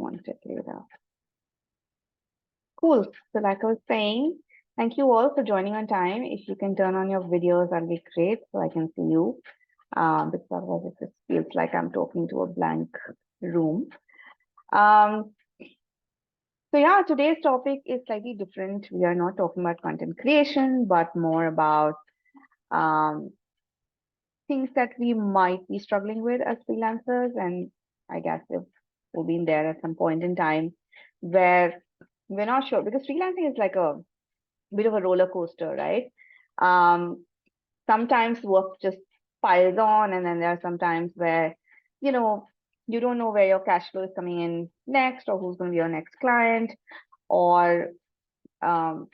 want it later. Cool. So like I was saying, thank you all for joining on time. If you can turn on your videos, that'd be great so I can see you. Because otherwise it just feels like I'm talking to a blank room. So yeah, today's topic is slightly different. We are not talking about content creation, but more about things that we might be struggling with as freelancers. And I guess we've been there at some point in time where we're not sure, because freelancing is like a bit of a roller coaster, right? Um, Sometimes work just piles on, and then there are some times where, you know, you don't know where your cash flow is coming in next, or who's going to be your next client, or um,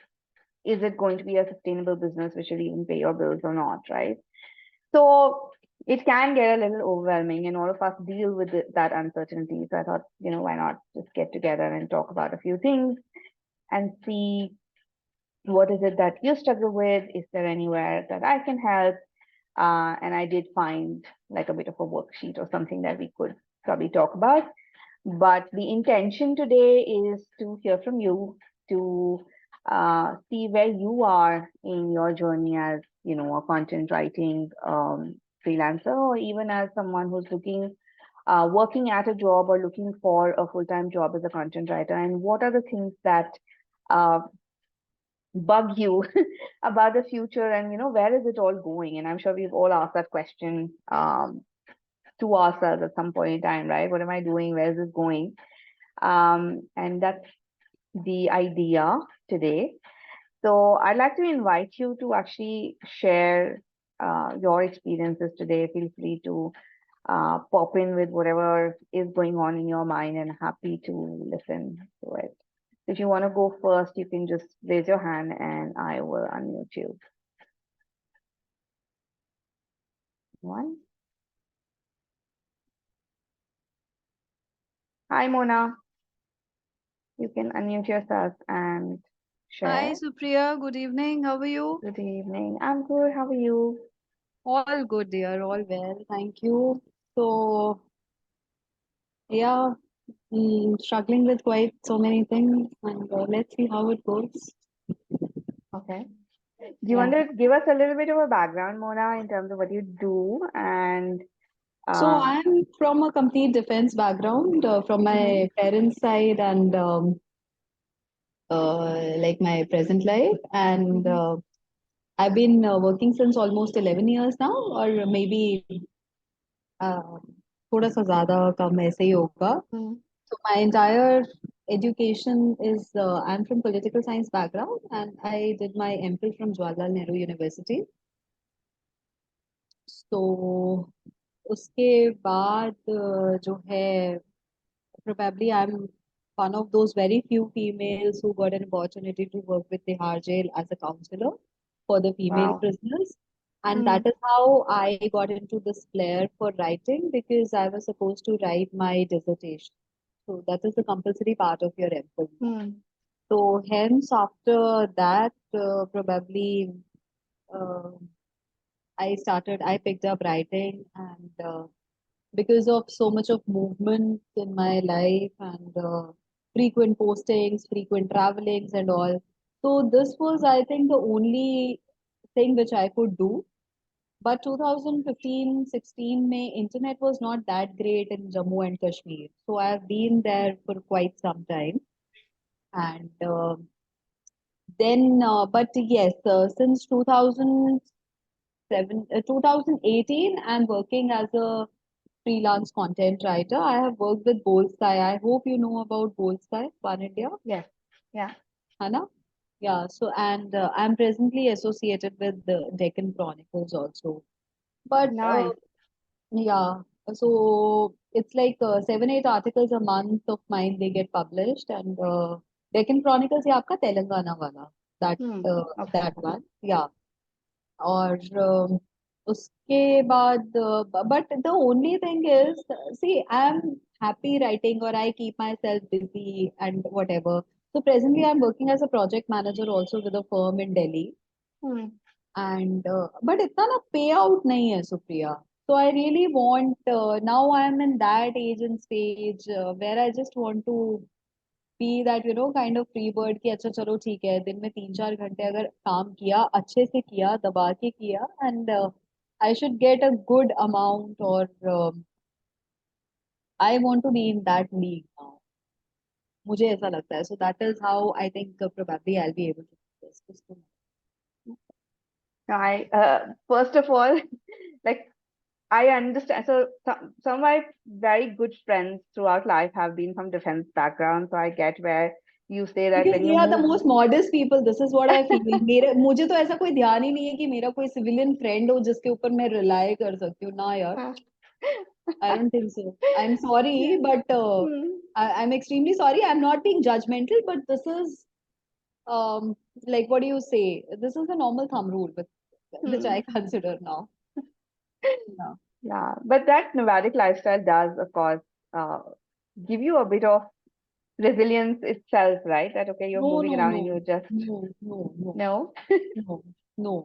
is it going to be a sustainable business which will even pay your bills or not, right? So it can get a little overwhelming, and all of us deal with that uncertainty. So I thought, why not just get together and talk about a few things and see what is it that you struggle with? Is there anywhere that I can help? And I did find like a bit of a worksheet or something that we could probably talk about. But the intention today is to hear from you, to see where you are in your journey as, a content writing freelancer, or even as someone who's working at a job or looking for a full-time job as a content writer. And what are the things that uh, bug you about the future, and where is it all going? And I'm sure we've all asked that question to ourselves at some point in time, right? What am I doing? Where is this going? And that's the idea today. So I'd like to invite you to actually share your experiences today. Feel free to pop in with whatever is going on in your mind, and happy to listen to it. If you want to go first, you can just raise your hand and I will unmute you. One. Hi, Mona. You can unmute yourself and Hi, share. Supriya. Good evening. How are you? Good evening. I'm good. How are you? All good, dear. All well. Thank you. So, yeah, struggling with quite so many things, and let's see how it goes. Okay. Do you Yeah. want to give us a little bit of a background, Mona, in terms of what you do? And So, um, I'm from a complete defense background, from mhm. my parents' side and like my present life. And Mhm. I've been working since almost 11 years now, or maybe uh, थोड़ा सा ज़्यादा कम ऐसे ही होगा. Mhm. So my entire education is I'm from political science background and I did my MPhil from Jawaharlal Nehru University. So उसके बाद जो है probably I'm one of those very few females who got an opportunity to work with Tihar Jail as a counselor for the female Wow. prisoners. And that Mm. is how I got into this flair for writing because I was supposed to write my dissertation. So that is the compulsory part of your MPhil. Mm. So hence after that, probably uh, I picked up writing and because of so much of movement in my life and frequent postings, frequent travelings and all. So this was, I think, the only thing which I could do. But 2015-16 May, internet was not that great in Jammu and Kashmir. So I've been there for quite some time. And but yes, since 2018, I'm working as a freelance content writer. I have worked with Bold Sky. I hope you know about Bold Sky, Pan India, Yes. Yeah. Hana? Yeah, so and I'm presently associated with the Deccan Chronicles also. But Nice. yeah, so it's like 7, 8 articles a month of mine they get published, and Deccan Chronicles ये आपका तेलंगाना वाला that Hmm. Okay. that one, yeah. और उसके बाद but the only thing is see I'm happy writing or I keep myself busy and whatever. So presently I'm working as a project manager also with a firm in Delhi Hmm. and but इतना ना payout नहीं है Supriya. So I really want, now I am in that age and stage where I just want to be that, kind of free bird कि अच्छा चलो ठीक है दिन में 3-4 घंटे अगर काम किया अच्छे से किया दबा के किया and I should get a good amount or I want to be in that league now. मुझे ऐसा लगता है. So that is how I think probably I'll be able to do this. First of all, like I understand. So some of my very good friends throughout life have been from defense background. So I get where you say that Because when we you are the move. most modest people. This is what I feel. मेरे मुझे तो ऐसा कोई ध्यान ही नहीं है कि मेरा कोई सिविलियन फ्रेंड हो जिसके ऊपर मैं रिलाई कर सकती हूँ ना यार. I don't think so. I'm sorry, Yeah. but Hmm. I'm extremely sorry. I'm not being judgmental, but this is um like what do you say? This is a normal thumb rule, which Hmm. I consider now. Yeah. Yeah, but that nomadic lifestyle does, of course, uh, give you a bit of resilience itself, right? That okay, you're No, moving no, around and no, you just no, no, no, no. no, no.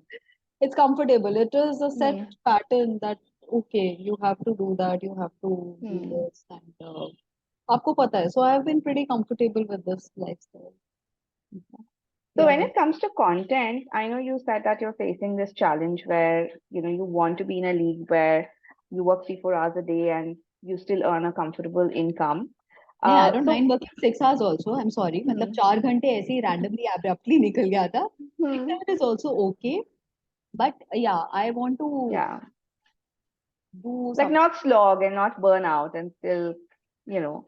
It's comfortable. It is a set Hmm. pattern that okay, you have to do that, you have to do Hmm. this, and आपको पता है. So I have been pretty comfortable with this lifestyle. So when Yeah. it comes to content, I know you said that you're facing this challenge where you want to be in a league where you work 3-4 hours a day and you still earn a comfortable income. नहीं, I don't So mind working 6 hours also. I'm sorry. मतलब hmm, 4 घंटे ऐसे ही randomly abruptly निकल गया था. 6 hmm, hours is also okay. But yeah, I want to yeah, do like something. not slog and not burn out and still, you know,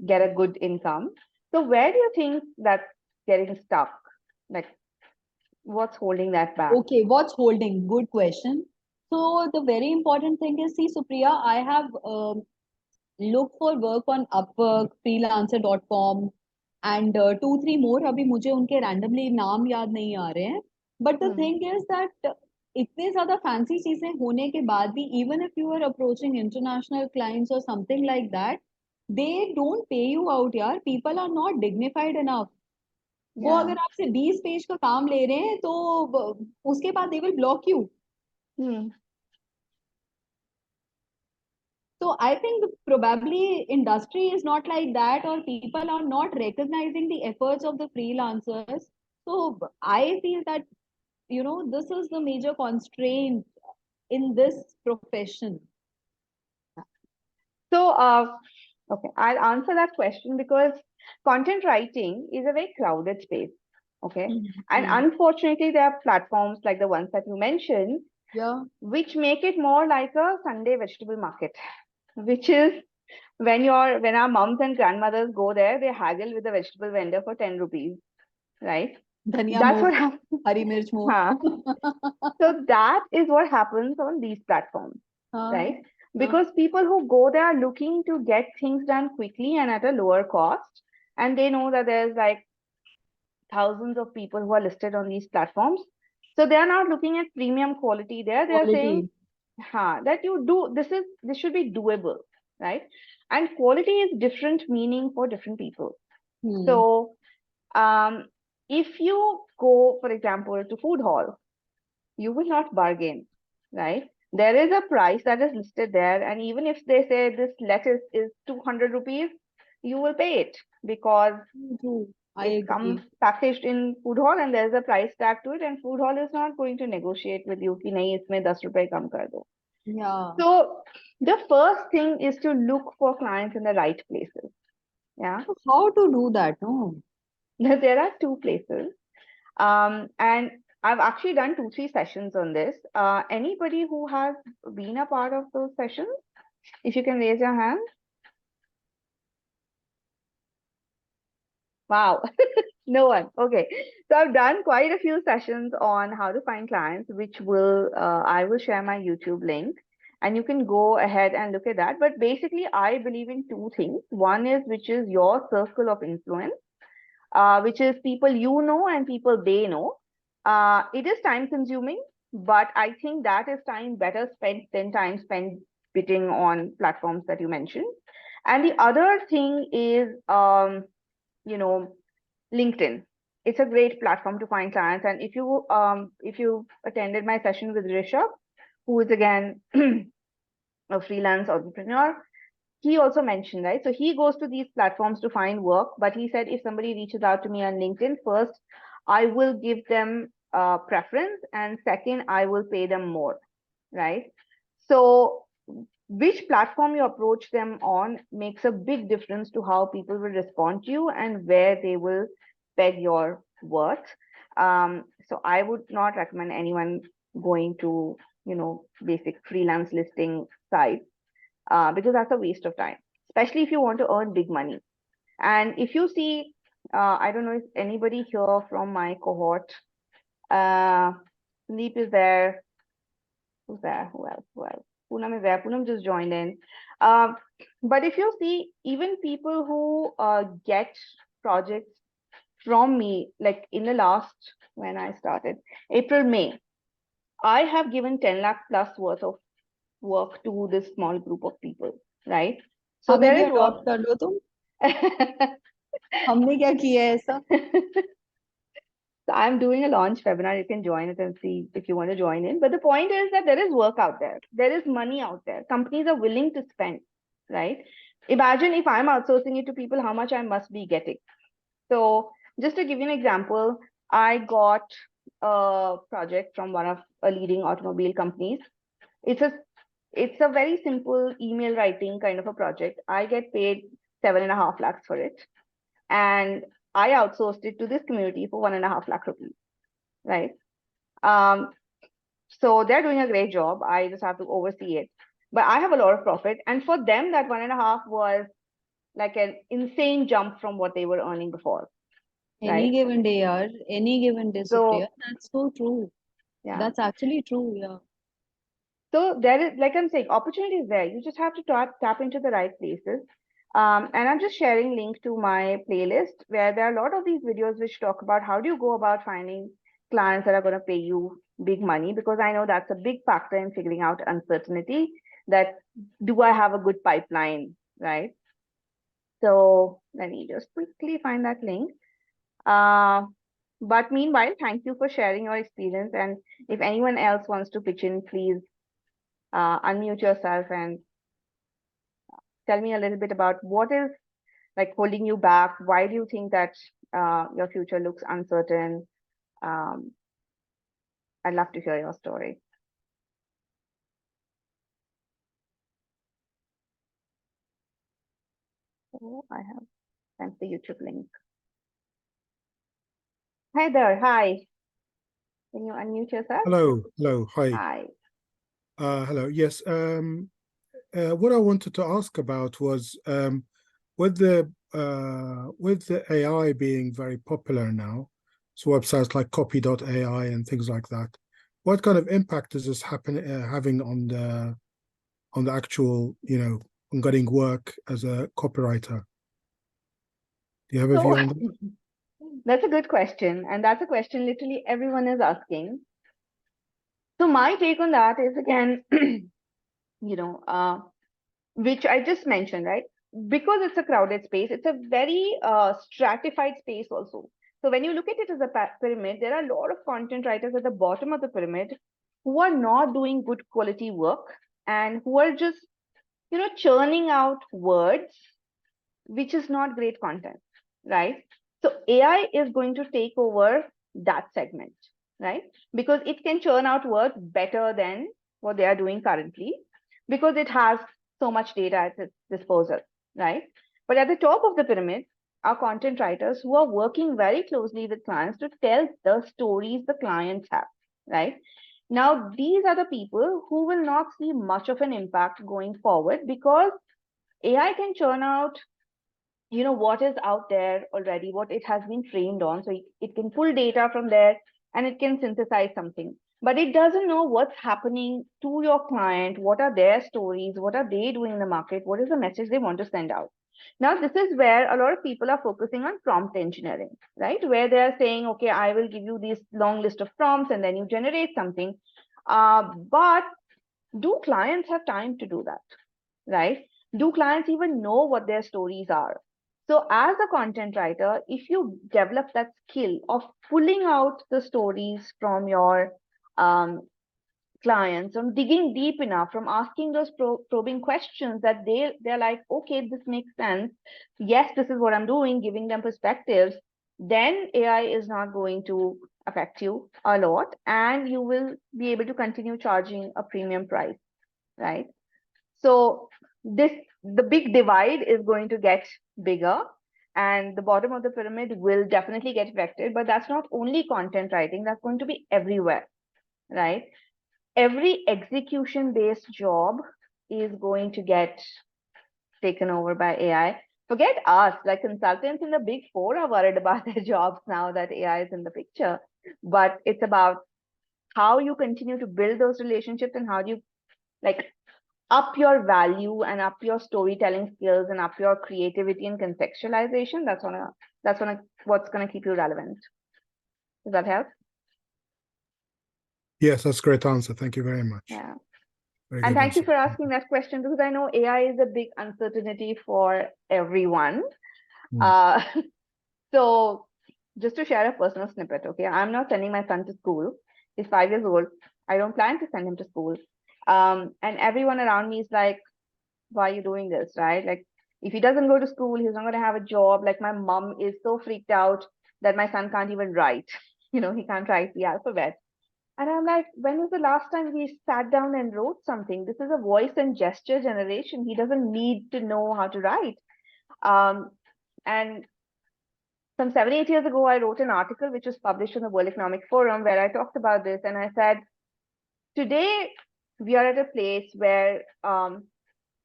get a good income. So where do you think that's getting stuck? Like what's holding that back? Okay, what's holding? Good question. So the very important thing is, see, Supriya, I have looked for work on Upwork, freelancer.com, and 2-3 more. अभी मुझे उनके randomly नाम याद नहीं आ रहे हैं. But the Hmm. thing is that इतने ज़्यादा fancy चीजें होने के बाद भी, even if you are approaching international clients or something like that, they don't pay you out यार. People are not dignified enough. वो Yeah. अगर आपसे 20 पेज का काम ले रहे हैं तो उसके बाद they will block you. Hmm. So I think probably industry is not like that, or people are not recognizing the efforts of the freelancers. So I feel that this is the major constraint in this profession. So, okay, I'll answer that question because content writing is a very crowded space. Okay. And Mhm. unfortunately, there are platforms like the ones that you mentioned, Yeah, which make it more like a Sunday vegetable market, which is when our moms and grandmothers go there, they haggle with the vegetable vendor for 10 rupees, right? धनिया That's मोड़, what happens. हरी मिर्च मोड़. Huh. So that is what happens on these platforms, हाँ, right? हाँ. Because people who go there are looking to get things done quickly and at a lower cost, and they know that there's like thousands of people who are listed on these platforms. So they are not looking at premium quality there. They are saying, Quality. that you do this should be doable, right? And quality is different meaning for different people. Hmm. So um, if you go, for example, to food hall, you will not bargain, right? There is a price that is listed there, and even if they say this lettuce is 200 rupees, you will pay it because True. I it comes agree. packaged in food hall and there's a price tag to it, and food hall is not going to negotiate with you कि नहीं इसमें 10 रुपए कम कर दो. Yeah. So the first thing is to look for clients in the right places. Yeah, So how to do that? No. there are two places. And I've actually done 2-3 sessions on this. Anybody who has been a part of those sessions, if you can raise your hand. Wow, no one. Okay, so I've done quite a few sessions on how to find clients, which I will share my YouTube link, and you can go ahead and look at that. But basically, I believe in two things. One is which is your circle of influence, which is people you know and people they know. It is time consuming, but I think that is time better spent than time spent bidding on platforms that you mentioned. And the other thing is, you know, LinkedIn. It's a great platform to find clients. And if you attended my session with Rishabh, who is again a freelance entrepreneur, he also mentioned, right? So he goes to these platforms to find work, but he said if somebody reaches out to me on LinkedIn, first, I will give them preference, and second, I will pay them more, right? So which platform you approach them on makes a big difference to how people will respond to you and where they will peg your worth. So I would not recommend anyone going to, basic freelance listing sites, because that's a waste of time, especially if you want to earn big money. And if you see, I don't know if anybody here from my cohort, uh, Sandeep is there. Who's there? Who else? Who else? Poonam is there. Poonam just joined in. Um, but if you see, even people who get projects from me, like in the last, when I started, April, May, I have given 10 lakh plus worth of work to this small group of people, right? So हमें there भी is work. adopt कर लो तुम हमने क्या किया है ऐसा So I'm doing a launch webinar. You can join it and see if you want to join in. But the point is that there is work out there. There is money out there. Companies are willing to spend, right? Imagine if I'm outsourcing it to people, how much I must be getting. So just to give you an example, I got a project from one of a leading automobile companies. It's a it's a very simple email writing kind of a project. I get paid 7.5 lakhs for it, and I outsourced it to this community for 1.5 lakh rupees, right? Um, so they're doing a great job. I just have to oversee it, but I have a lot of profit, and for them, that 1.5 was like an insane jump from what they were earning before, any right? given day yaar any given day Supriya So that's so true yeah, that's actually true yeah so there is, like I'm saying, opportunities there. You just have to tap into the right places. And I'm just sharing link to my playlist where there are a lot of these videos which talk about how do you go about finding clients that are going to pay you big money, because I know that's a big factor in figuring out uncertainty, that do I have a good pipeline, right? So let me just quickly find that link. Uh, but meanwhile, thank you for sharing your experience. And if anyone else wants to pitch in, please unmute yourself and tell me a little bit about what is like holding you back. Why do you think that your future looks uncertain? Um, I'd love to hear your story. Oh, I have sent the YouTube link. Hi there. Hi. Can you unmute yourself? Hello, hi. Hi. Hello. Yes. What I wanted to ask about was with the AI being very popular now, so websites like copy.ai and things like that. What kind of impact is this having on the actual, on getting work as a copywriter? Do you have a So view on that? that's a good question. And that's a question literally everyone is asking. So my take on that is again, you know, which I just mentioned, right? Because it's a crowded space, it's a very stratified space also. So when you look at it as a pyramid, there are a lot of content writers at the bottom of the pyramid who are not doing good quality work and who are just, churning out words, which is not great content, right? So AI is going to take over that segment, right? Because it can churn out words better than what they are doing currently, because it has so much data at its disposal, right? But at the top of the pyramid are content writers who are working very closely with clients to tell the stories the clients have, right? Now, these are the people who will not see much of an impact going forward because AI can churn out, what is out there already, what it has been trained on. So it can pull data from there and it can synthesize something, but it doesn't know what's happening to your client, what are their stories, what are they doing in the market, what is the message they want to send out. Now this is where a lot of people are focusing on prompt engineering, right? Where they are saying, okay, I will give you this long list of prompts and then you generate something. But do clients have time to do that, right? Do clients even know what their stories are? So, as a content writer, if you develop that skill of pulling out the stories from your um, clients from digging deep enough, from asking those probing questions that they're like, okay, this makes sense. Yes, this is what I'm doing, giving them perspectives. Then AI is not going to affect you a lot, and you will be able to continue charging a premium price, right? So the big divide is going to get bigger, and the bottom of the pyramid will definitely get affected. But that's not only content writing, that's going to be everywhere, right? Every execution based job is going to get taken over by AI. Forget us, like consultants in the big four are worried about their jobs now that AI is in the picture. But it's about how you continue to build those relationships and how do you like up your value and up your storytelling skills and up your creativity and contextualization. That's what's gonna keep you relevant. Does that help? Yes, that's a great answer. Thank you very much. Yeah. Very And good thank you answer. for asking that question, because I know AI is a big uncertainty for everyone. Uh, so just to share a personal snippet, okay, I'm not sending my son to school. He's 5 years old. I don't plan to send him to school. And everyone around me is like, why are you doing this, right? Like, if he doesn't go to school, he's not going to have a job. Like, my mom is so freaked out that my son can't even write. He can't write the alphabet. And I'm like, when was the last time we sat down and wrote something? This is a voice and gesture generation. He doesn't need to know how to write. And some 7, 8 years ago, I wrote an article which was published on the World Economic Forum where I talked about this. And I said, today we are at a place where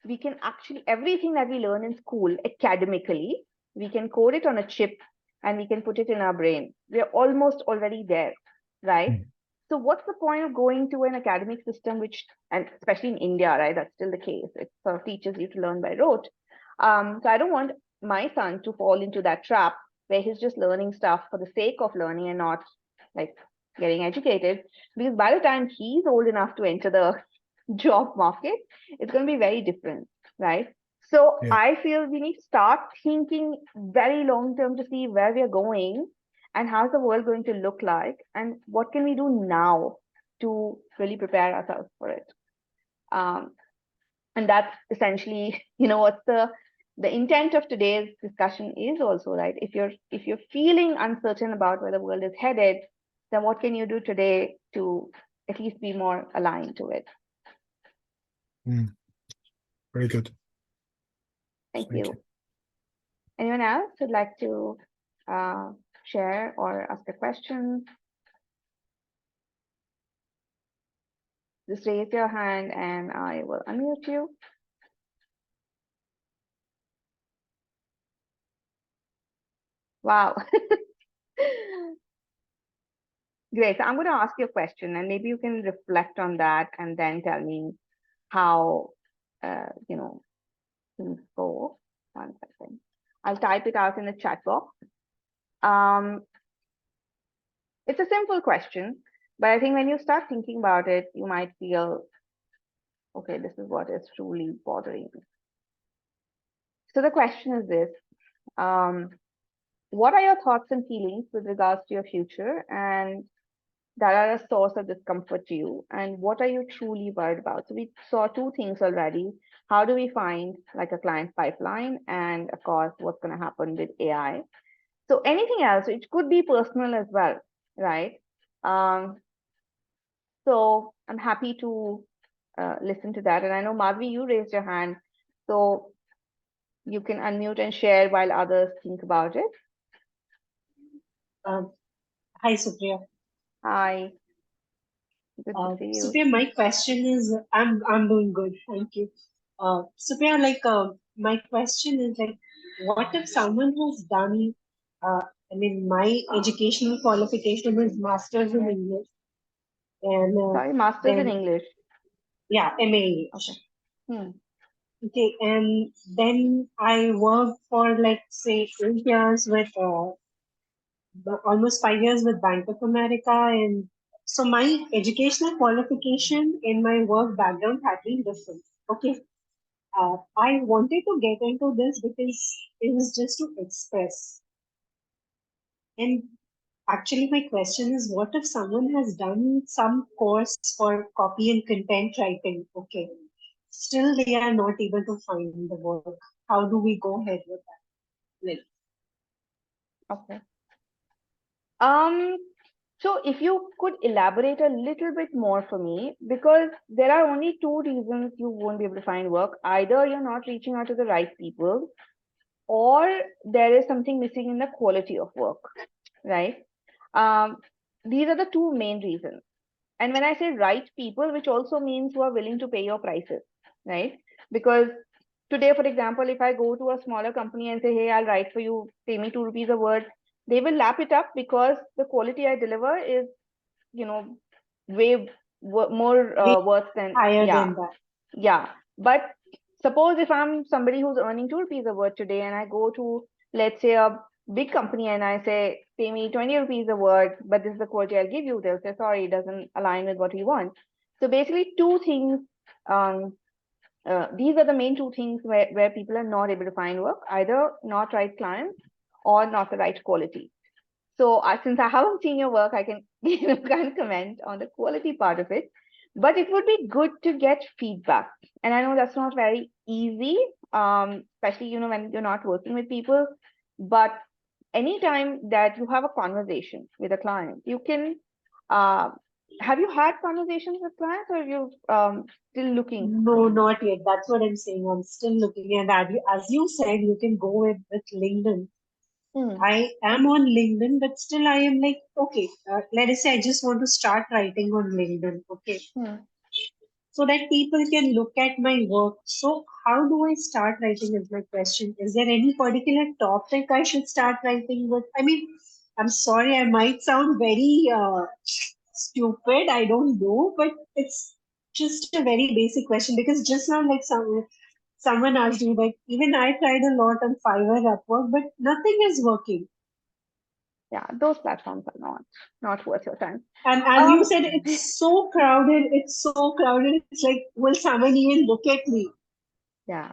we can actually, everything that we learn in school academically, we can code it on a chip and we can put it in our brain. We're almost already there, right? So what's the point of going to an academic system, which, and especially in India, right, that's still the case. It sort of teaches you to learn by rote. So I don't want my son to fall into that trap where he's just learning stuff for the sake of learning and not like getting educated. Because by the time he's old enough to enter the job market, it's going to be very different, right? So Yeah. I feel we need to start thinking very long term to see where we are going and how's the world going to look like and what can we do now to really prepare ourselves for it. And that's essentially, what's the intent of today's discussion is also, right? If you're feeling uncertain about where the world is headed, then what can you do today to at least be more aligned to it? Very good. Thank you. Anyone else would like to share or ask a question? Just raise your hand and I will unmute you. Wow. Great. So I'm going to ask you a question and maybe you can reflect on that and then tell me how, things go. 1 second. I'll type it out in the chat box. It's a simple question, but I think when you start thinking about it, you might feel, okay, this is what is truly bothering me. So the question is this, what are your thoughts and feelings with regards to your future and that are a source of discomfort to you? And what are you truly worried about? So we saw two things already. How do we find like a client pipeline? And of course, what's going to happen with AI? So anything else, it could be personal as well, right? So I'm happy to listen to that. And I know, Madhvi, you raised your hand. So you can unmute and share while others think about it. Hi, Supriya. Hi. Good to see you. Supriya, my question is, I'm doing good, thank you. Supriya, my question is what if someone has done, my educational qualification is Masters in English, and Sorry, Masters in English. Yeah, MA English. Okay. Okay, and then I worked for say 8 years with almost 5 years with Bank of America, and so my educational qualification in my work background had been different. Okay, I wanted to get into this because it was just to express, and actually my question is, what if someone has done some course for copy and content writing? Okay. Still they are not able to find the work. How do we go ahead with that? Like, Okay. Um, so if you could elaborate a little bit more for me, because there are only two reasons you won't be able to find work. Either you're not reaching out to the right people, or there is something missing in the quality of work, right? Um, these are the two main reasons. And when I say right people, which also means who are willing to pay your prices, right? Because today, for example, if I go to a smaller company and say, hey, I'll write for you, pay me 2 rupees a word, they will lap it up because the quality I deliver is, you know, way more way worth than, higher yeah, than that. yeah. But suppose if I'm somebody who's earning 2 rupees a word today and I go to, let's say, a big company and I say, pay me 20 rupees a word, but this is the quality I'll give you, they'll say, sorry, it doesn't align with what we want. So basically, two things. These are the main two things where people are not able to find work, either not right clients or not the right quality. So since I haven't seen your work, I can can't comment on the quality part of it. But it would be good to get feedback. And I know that's not very easy, especially when you're not working with people. But anytime that you have a conversation with a client, you can. Have you had conversations with clients, or are you still looking? No, not yet. That's what I'm saying. I'm still looking. And as you said, you can go with LinkedIn. Hmm. I am on LinkedIn, but still I am like, okay, let us say I just want to start writing on LinkedIn, okay, Hmm. so that people can look at my work. So, how do I start writing is my question. Is there any particular topic I should start writing with? I mean, I'm sorry, I might sound very stupid, I don't know, but it's just a very basic question because just now, like someone asked me that even I tried a lot on Fiverr, Upwork, but nothing is working. Yeah, those platforms are not worth your time. And as you said, it's so crowded. It's so crowded. It's like, will someone even look at me? Yeah,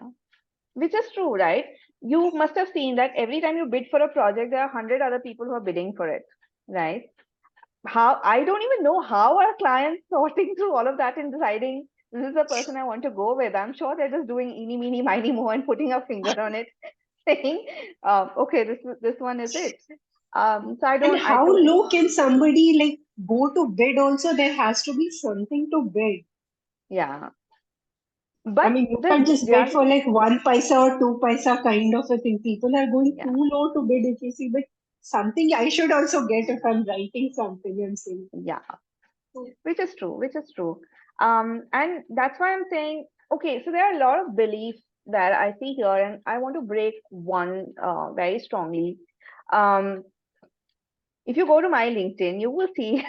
which is true, right? You must have seen that every time you bid for a project, there are 100 other people who are bidding for it, right? How I don't even know how our clients sorting through all of that and deciding this is the person I want to go with. I'm sure they're just doing eeny, meeny, miny, mo and putting a finger on it, saying, okay, this one is it. So And I how totally, low can somebody like go to bid also? There has to be something to bid. yeah. I But mean, you can't the just bid for reality, like 1 paisa or 2 paisa kind of a thing. People are going yeah, too low to bid if you see, but something I should also get if I'm writing something, I'm saying. yeah, which is true. And that's why I'm saying, okay, so there are a lot of beliefs that I see here, and I want to break one very strongly. Um, if you go to my LinkedIn, you will see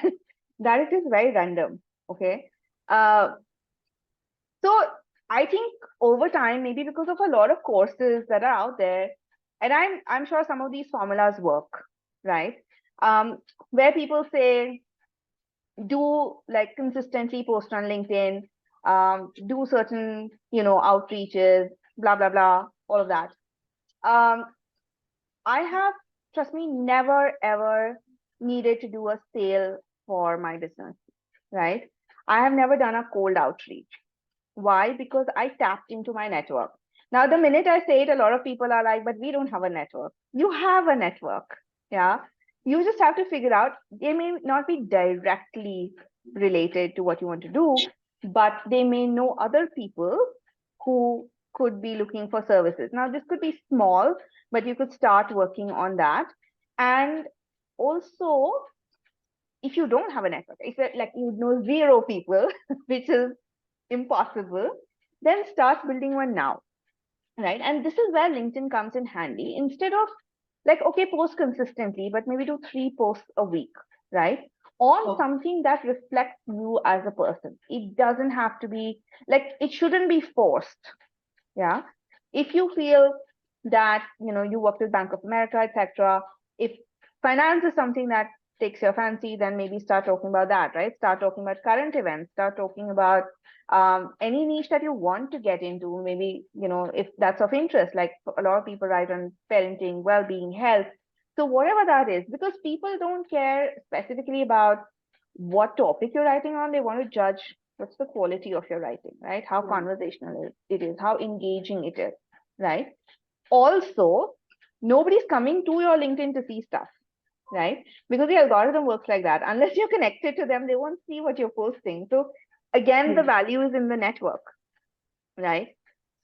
that it is very random. Okay. Uh, so I think over time, maybe because of a lot of courses that are out there, and I'm sure some of these formulas work, right? Um, where people say do like consistently post on LinkedIn, do certain, outreaches, blah, blah, blah, all of that. Um, I have, trust me, never ever needed to do a sale for my business, right? I have never done a cold outreach. Why? Because I tapped into my network. Now, the minute I say it, a lot of people are like, but we don't have a network. You have a network. Yeah. You just have to figure out, they may not be directly related to what you want to do, but they may know other people who could be looking for services. Now, this could be small, but you could start working on that. And also, if you don't have a network, if like you know zero people, which is impossible, then start building one now, right? And this is where LinkedIn comes in handy. Instead of like, okay, post consistently, but maybe do 3 posts a week, right? On Okay. something that reflects you as a person. It doesn't have to be like, it shouldn't be forced. Yeah. If you feel that, you work with Bank of America, etc., if finance is something that takes your fancy, then maybe start talking about that, right? Start talking about current events, start talking about any niche that you want to get into. Maybe, if that's of interest, like a lot of people write on parenting, well-being, health. So whatever that is, because people don't care specifically about what topic you're writing on, they want to judge what's the quality of your writing, right? How conversational it is, how engaging it is, right? Also, nobody's coming to your LinkedIn to see stuff, right? Because the algorithm works like that. Unless you're connected to them, they won't see what you're posting. So again, the value is in the network, right?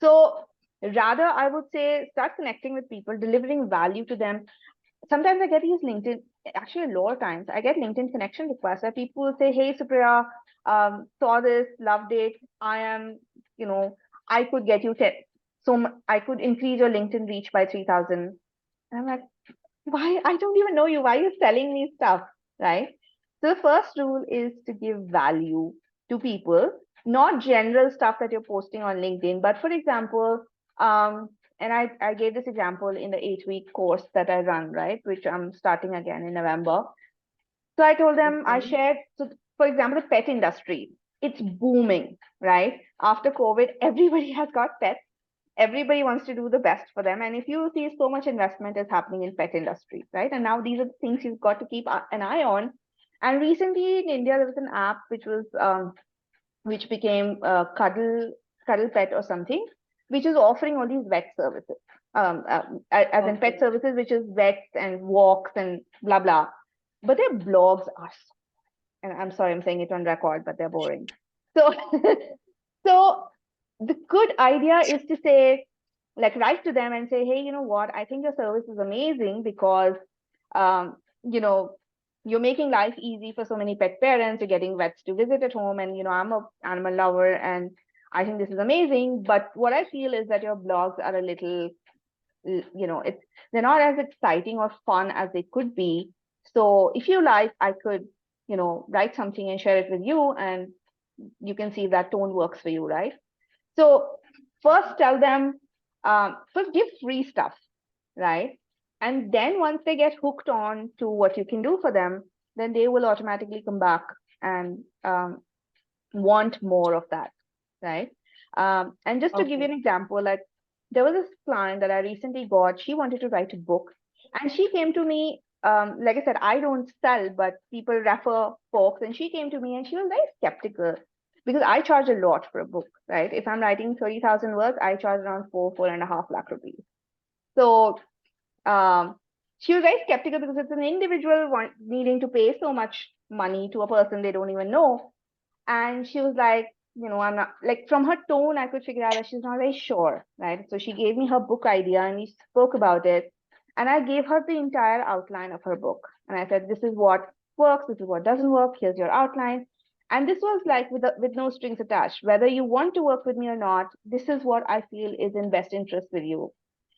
So rather, I would say start connecting with people, delivering value to them. Sometimes I get these LinkedIn, actually a lot of times, I get LinkedIn connection requests where people will say, hey, Supriya, saw this, loved it. I am, I could get you 10. So I could increase your LinkedIn reach by 3,000. And I'm like, why? I don't even know you. Why are you selling me stuff? Right. So the first rule is to give value to people, not general stuff that you're posting on LinkedIn. But for example, and I gave this example in the 8-week course that I run, right, which I'm starting again in November. So I told them, I shared, so for example, the pet industry, it's booming, right? After COVID, everybody has got pets. Everybody wants to do the best for them. And if you see so much investment is happening in pet industry, right? And now these are the things you've got to keep an eye on. And recently in India, there was an app which was which became Cuddle Pet or something, which is offering all these vet services, as in pet services, which is vets and walks and blah blah. But their blogs are, and I'm sorry, I'm saying it on record, but they're boring. So, so the good idea is to say, like, write to them and say, hey, you know what? I think your service is amazing because, you know, you're making life easy for so many pet parents. You're getting vets to visit at home, and I'm a animal lover, and I think this is amazing. But what I feel is that your blogs are a little, they're not as exciting or fun as they could be. So if you like, I could, write something and share it with you, and you can see if that tone works for you, right? So first tell them, first give free stuff, right? And then once they get hooked on to what you can do for them, then they will automatically come back and want more of that, right? And just to give you an example, like there was this client that I recently got, she wanted to write a book and she came to me, like I said, I don't sell, but people refer folks, and she came to me and she was very skeptical because I charge a lot for a book, right? If I'm writing 30,000 words, I charge around 4.5 lakh rupees. So she was very skeptical because it's an individual needing to pay so much money to a person they don't even know. And she was like, I'm not, like, from her tone, I could figure out that she's not very sure, right? So she gave me her book idea and we spoke about it. And I gave her the entire outline of her book. And I said, this is what works, this is what doesn't work, here's your outline. And this was like with no strings attached. Whether you want to work with me or not, this is what I feel is in best interest with you.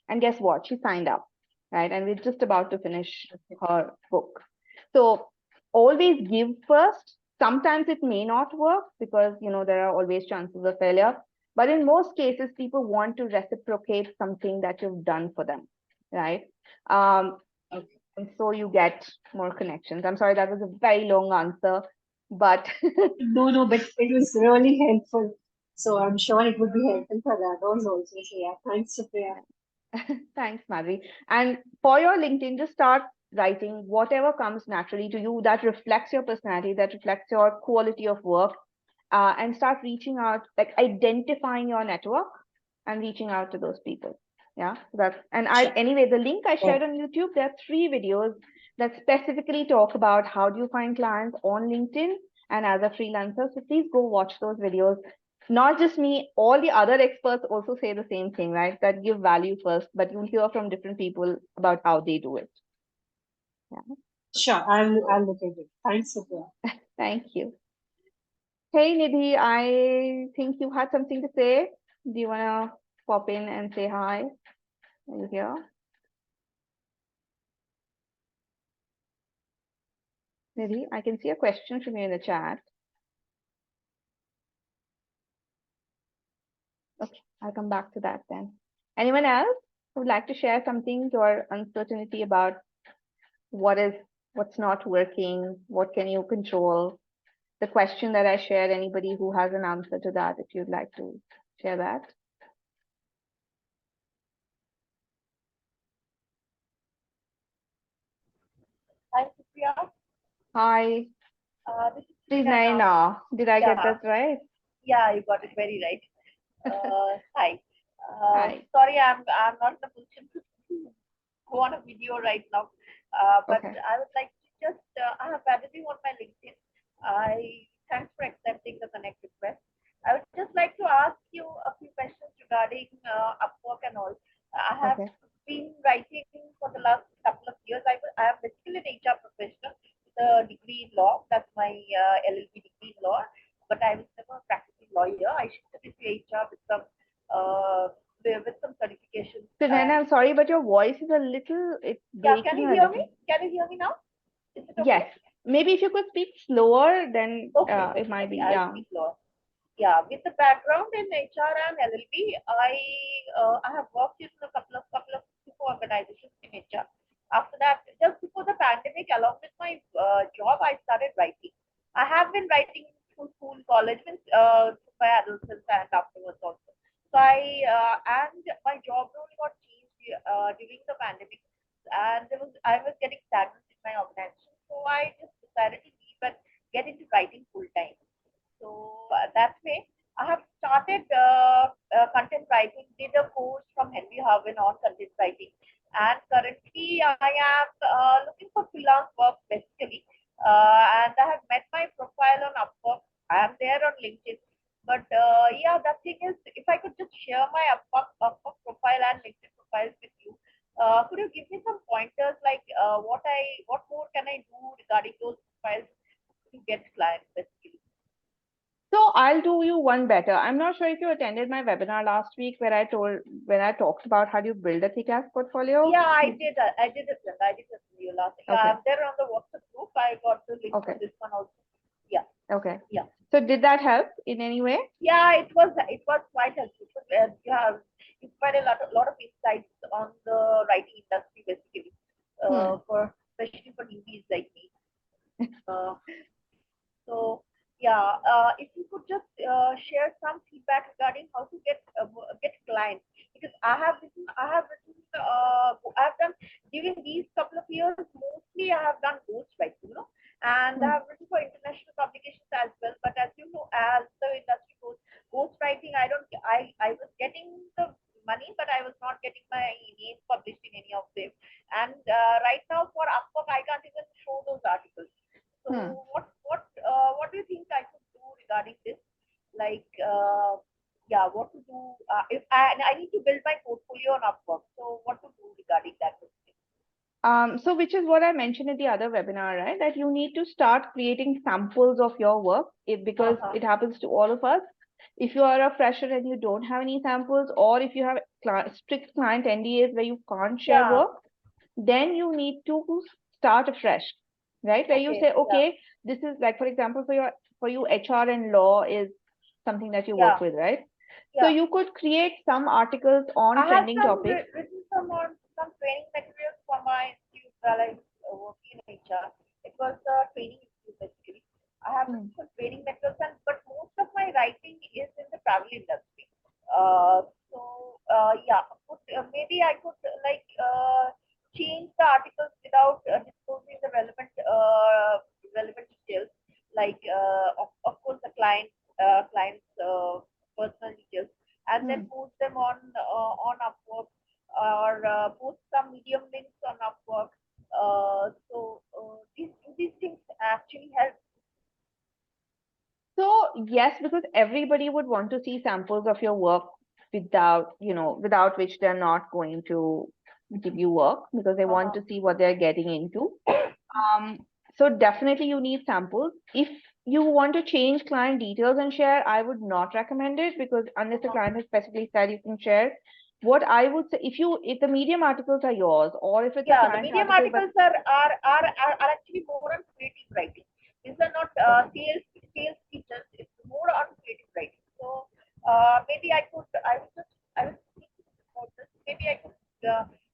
And guess what? She signed up, right? And we're just about to finish her book. So always give first. Sometimes it may not work because, there are always chances of failure. But in most cases, people want to reciprocate something that you've done for them, right? And so you get more connections. I'm sorry, that was a very long answer, but No, but it was really helpful. So I'm sure it would be helpful for the others also. So yeah, thanks, Supriya. Thanks, Madhuri. And for your LinkedIn, just start writing whatever comes naturally to you that reflects your personality, that reflects your quality of work, and start reaching out, like identifying your network and reaching out to those people. Yeah, anyway, the link I shared on YouTube, there are 3 videos that specifically talk about how do you find clients on LinkedIn and as a freelancer. So please go watch those videos. Not just me, all the other experts also say the same thing, right? That give value first, but you'll hear from different people about how they do it. Yeah. Sure, I'll look at it. Thanks, Supriya. Thank you. Hey, Nidhi, I think you had something to say. Do you want to pop in and say hi? Are you here? Nidhi, I can see a question from you in the chat. Okay, I'll come back to that then. Anyone else who would like to share something, your uncertainty about what's not working, what can you control? The question that I shared, anybody who has an answer to that, if you'd like to share that. Hi, Supriya. Hi, This is please Supriya. Naina. Did I get Yeah, that right? yeah, you got it very right. Hi. Hi. Sorry, I'm not in a position to go on a video right now. But Okay. I would like to just I have added you on my LinkedIn. I Thanks for accepting the connect request. I would just like to ask you a few questions regarding Upwork and all. I have Okay. been writing for the last couple of years. I am basically an HR professional with a degree in law. That's my LLB degree in law. But I was never a practicing lawyer. I shifted into HR uh, with some certifications. So Naina, I'm sorry, but your voice is a little, it's Yeah, can breaking you a hear me? little. Can you hear me now? Is it okay? Yes. Maybe if you could speak slower, then Okay, it okay, might okay. be, I'll yeah. speak lower. Yeah, with the background in HR and LLB, I have worked in a couple of super organizations in HR. After that, just before the pandemic, along with my job, I started writing. I have been writing through school, college, through my adolescence and afterwards also. So and my job role got changed during the pandemic, and I was getting stagnant in my organization. So I just decided to leave and get into writing full time. So that way, I have started content writing, did a course from Henry Harvin on content writing, and currently I am looking for freelance work basically. And I have met my profile on Upwork. I am there on LinkedIn. But yeah, the thing is, if I could just share my Upwork profile and LinkedIn profiles with you, could you give me some pointers like what more can I do regarding those profiles to get clients basically? So I'll do you one better. I'm not sure if you attended my webinar last week when I talked about how do you build a kick-ass portfolio. Yeah, I did. I did it. I did it you last. Yeah, Okay. I'm there on the WhatsApp group. I got the link for Okay. this one also. Yeah, Okay. yeah, So did that help in any way? yeah. It was quite helpful. You provide a lot of insights on the writing industry basically, Hmm. for especially for newbies like me. Uh, So yeah, if you could just share some feedback regarding how to get clients, because I've done during these couple of years. Mostly, I have done ghost writing, and I Hmm. have written for international publications as well. But as you know, as the industry goes, ghost writing, I was getting the money, but I was not getting my name published in any of them. And right now for Upwork, I can't even show those articles. So Hmm. what do you think I could do regarding this? Like yeah, what to do if I need to build my portfolio on Upwork. So what to do regarding that? So which is what I mentioned in the other webinar, right? That you need to start creating samples of your work because Uh-huh. it happens to all of us. If you are a fresher and you don't have any samples, or if you have strict client NDAs where you can't share Yeah. work, then you need to start afresh, right? Where you Okay. say, Yeah. okay, this is like, for example, for you, HR and law is something that you work Yeah. with, right? So Yeah. you could create some articles on I have trending topics. written some training materials for my institute while I was working in HR. It was a training institute basically. I have Hmm. written some training materials, but most of my writing is in the travel industry. So yeah, maybe I could change the articles without disclosing the relevant details, like of course the client's personal details, and then Hmm. post them on Upwork, or post some medium links on Upwork. These things actually help. So yes, because everybody would want to see samples of your work without which they're not going to give you work because they want Uh-huh. to see what they're getting into. So definitely you need samples. If you want to change client details and share, I would not recommend it because unless the Uh-huh. client has specifically said you can share, what I would say, if the medium articles are yours or if it's a Yeah, the client medium article, but articles are actually more on creative writing. These are not okay. sales features. It's more on creative writing. So maybe I would think about this. Maybe I could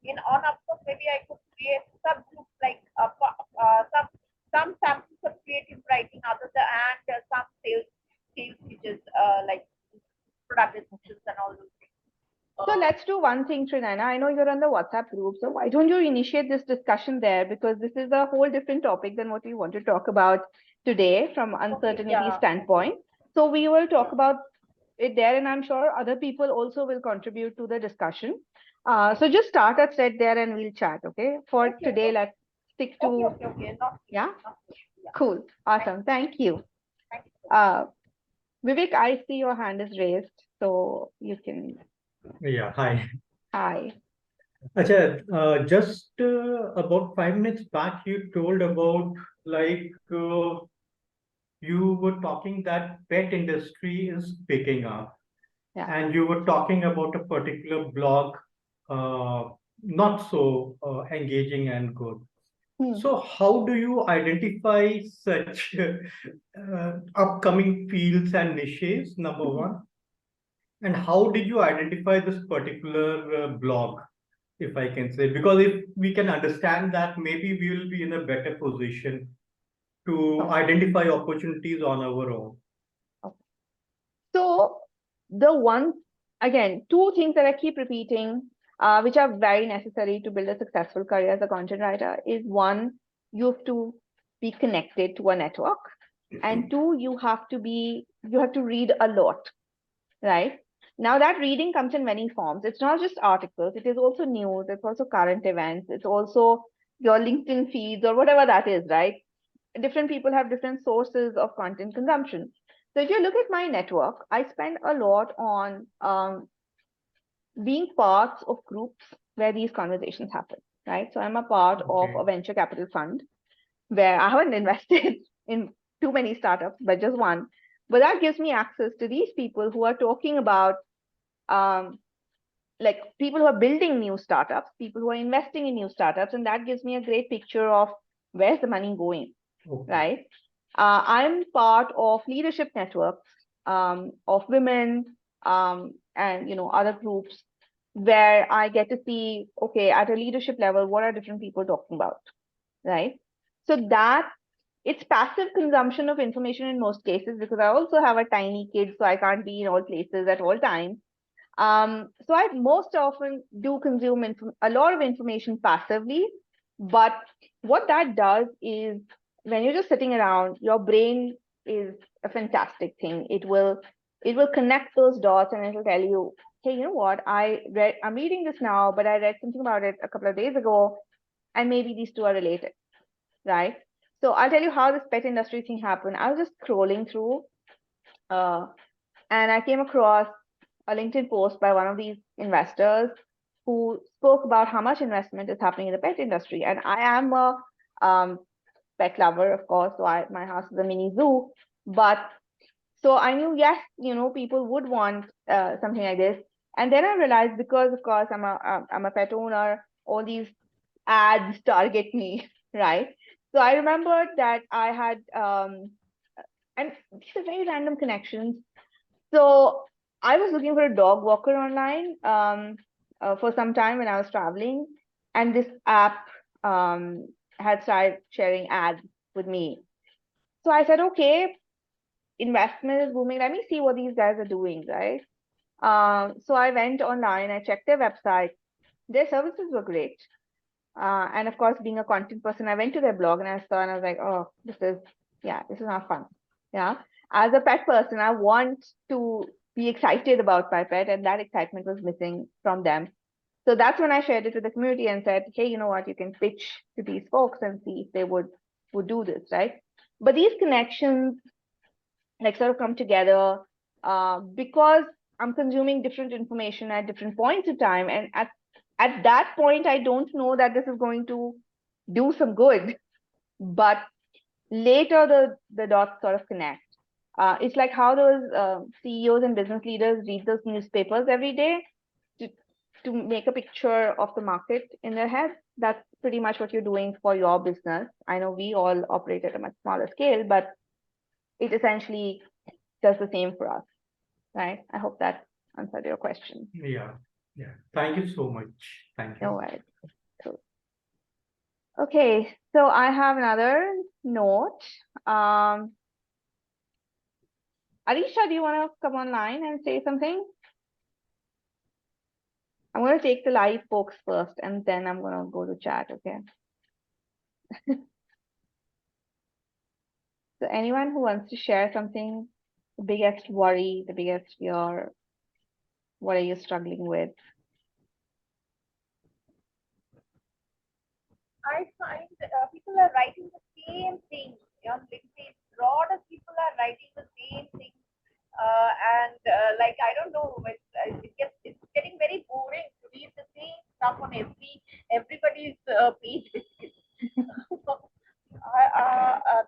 in on Upwork. Maybe I could create subgroups like some samples of creative writing, and some sales features like product descriptions and all those things. So let's do one thing, Trinana. I know you're on the WhatsApp group, so why don't you initiate this discussion there? Because this is a whole different topic than what we want to talk about today from uncertainty yeah. standpoint. So we will talk about it there, and I'm sure other people also will contribute to the discussion. So just start a thread there and we'll chat, okay? For Okay, today, okay. let's stick to, Okay. Not yeah? not yeah. Cool. Awesome. Thank you. Thank you. Vivek, I see your hand is raised, so you can, Yeah, hi. hi. Acha, just about 5 minutes back, you told about like you were talking that pet industry is picking up, Yeah. and you were talking about a particular blog, not so engaging and good. Hmm. So, how do you identify such upcoming fields and niches, number one? And how did you identify this particular blog, if I can say? Because if we can understand that, maybe we will be in a better position to identify opportunities on our own. So the one, again, two things that I keep repeating, which are very necessary to build a successful career as a content writer is one, you have to be connected to a network. And two, you have to read a lot, right? Now that reading comes in many forms. It's not just articles, it is also news, it's also current events, it's also your LinkedIn feeds or whatever that is, right? Different people have different sources of content consumption. So if you look at my network, I spend a lot on being parts of groups where these conversations happen, right? So I'm a part of a venture capital fund where I haven't invested in too many startups, but just one. But that gives me access to these people who are talking about like people who are building new startups, people who are investing in new startups, and that gives me a great picture of where's the money going, right? I'm part of leadership networks of women and other groups where I get to see, okay, at a leadership level, what are different people talking about, right? So that it's passive consumption of information in most cases because I also have a tiny kid, so I can't be in all places at all times. So I most often do consume a lot of information passively, but what that does is when you're just sitting around, your brain is a fantastic thing. It will connect those dots and it'll tell you, hey, you know what? I'm reading this now, but I read something about it a couple of days ago, and maybe these two are related, right? So I'll tell you how this pet industry thing happened. I was just scrolling through, and I came across a LinkedIn post by one of these investors who spoke about how much investment is happening in the pet industry. And I am a pet lover, of course, so my house is a mini zoo. But so I knew, yes, people would want something like this. And then I realized because, of course, I'm a pet owner, all these ads target me, right? So I remembered that I had, and these are very random connections. So I was looking for a dog walker online for some time when I was traveling, and this app had started sharing ads with me. So I said, okay, investment is booming. Let me see what these guys are doing, right? So I went online, I checked their website. Their services were great. And of course, being a content person, I went to their blog and I saw and I was like, oh, this is not fun. Yeah. As a pet person, I want to be excited about my pet, and that excitement was missing from them. So that's when I shared it with the community and said, hey, you know what, you can pitch to these folks and see if they would do this, right? But these connections like sort of come together because I'm consuming different information at different points of time. And at that point, I don't know that this is going to do some good, but later the dots sort of connect. It's like how those CEOs and business leaders read those newspapers every day to make a picture of the market in their head. That's pretty much what you're doing for your business. I know we all operate at a much smaller scale, but it essentially does the same for us, right? I hope that answered your question. Yeah. Thank you so much. Thank you. No worries. Cool. Okay, so I have another note. Arisha, do you want to come online and say something? I'm going to take the live folks first, and then I'm going to go to chat, okay? So anyone who wants to share something, the biggest worry, the biggest fear, what are you struggling with? I find people are writing the same thing on LinkedIn. A lot of people are writing the same thing, and like I don't know, it's getting very boring to read the same stuff on everybody's page.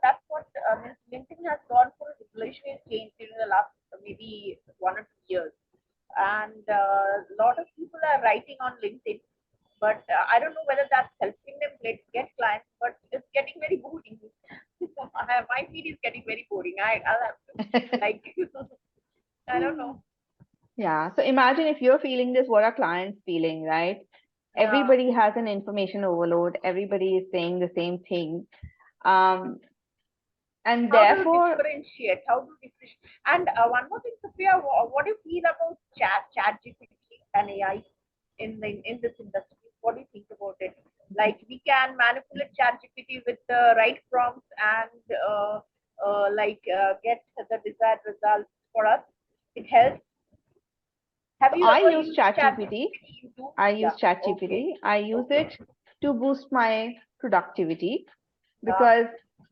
That's what LinkedIn has gone for a revolutionary change during the last maybe 1 or 2 years, and a lot of people are writing on LinkedIn. But I don't know whether that's helping them get clients, but it's getting very boring. My feed is getting very boring. I'll have to like, I don't know. Yeah. So imagine if you're feeling this, what are clients feeling, right? Yeah. Everybody has an information overload. Everybody is saying the same thing. And How therefore, do you differentiate? How do you differentiate? And one more thing, Supriya, what do you feel about ChatGPT and AI in this industry? What do you think about it? Like we can manipulate ChatGPT with the right prompts and get the desired results for us. It helps. Have you I ever use used ChatGPT. I use Yeah. ChatGPT. Okay. I use it to boost my productivity Yeah. because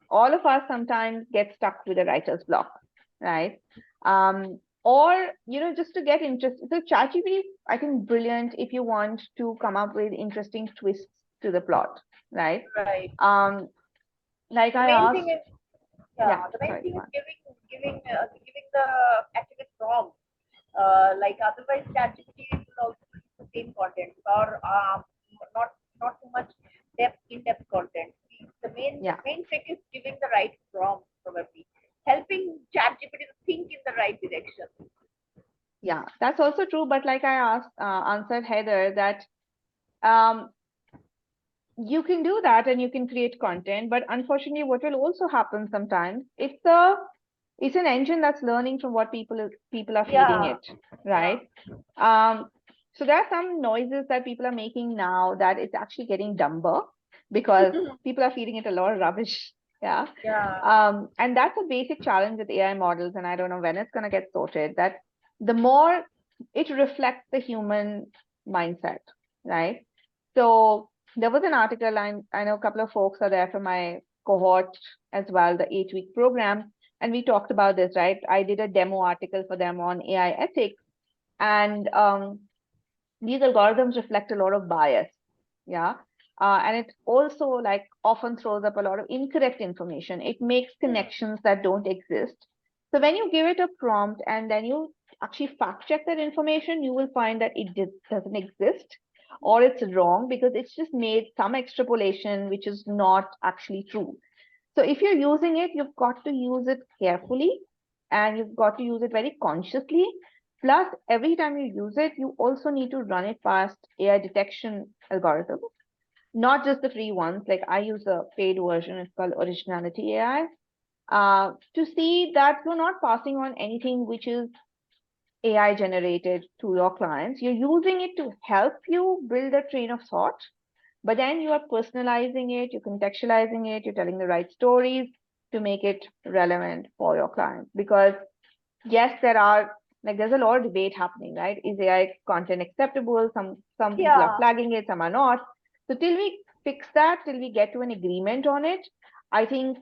all of us sometimes get stuck with a writer's block, right? Or just to get interested. So ChatGPT, I think, brilliant if you want to come up with interesting twists to the plot, right? Right. Like The I main asked, thing is the main sorry, thing go is on. giving the accurate prompt. Like otherwise, ChatGPT will also produce the same content or not too much in-depth content. The main trick is giving the right prompt, probably helping ChatGPT to think in the right direction. Yeah, that's also true. But like I answered Heather, that you can do that and you can create content. But unfortunately, what will also happen sometimes, it's an engine that's learning from what people are feeding it, right? So there are some noises that people are making now that it's actually getting dumber because people are feeding it a lot of rubbish. Yeah. And that's a basic challenge with AI models, and I don't know when it's going to get sorted, that the more it reflects the human mindset, right? So there was an article, I know a couple of folks are there from my cohort as well, the 8-week program, and we talked about this, right? I did a demo article for them on AI ethics, and these algorithms reflect a lot of bias, yeah. And it also like often throws up a lot of incorrect information. It makes connections that don't exist. So when you give it a prompt and then you actually fact check that information, you will find that it doesn't exist, or it's wrong because it's just made some extrapolation which is not actually true. So if you're using it, you've got to use it carefully and you've got to use it very consciously. Plus, every time you use it, you also need to run it past AI detection algorithms, not just the free ones. Like I use a paid version, it's called Originality AI, to see that you're not passing on anything which is AI generated to your clients. You're using it to help you build a train of thought, but then you are personalizing it, you're contextualizing it, you're telling the right stories to make it relevant for your clients. Because yes, there's a lot of debate happening, right? Is AI content acceptable? Some people are flagging it, some are not. So till we fix that, till we get to an agreement on it, I think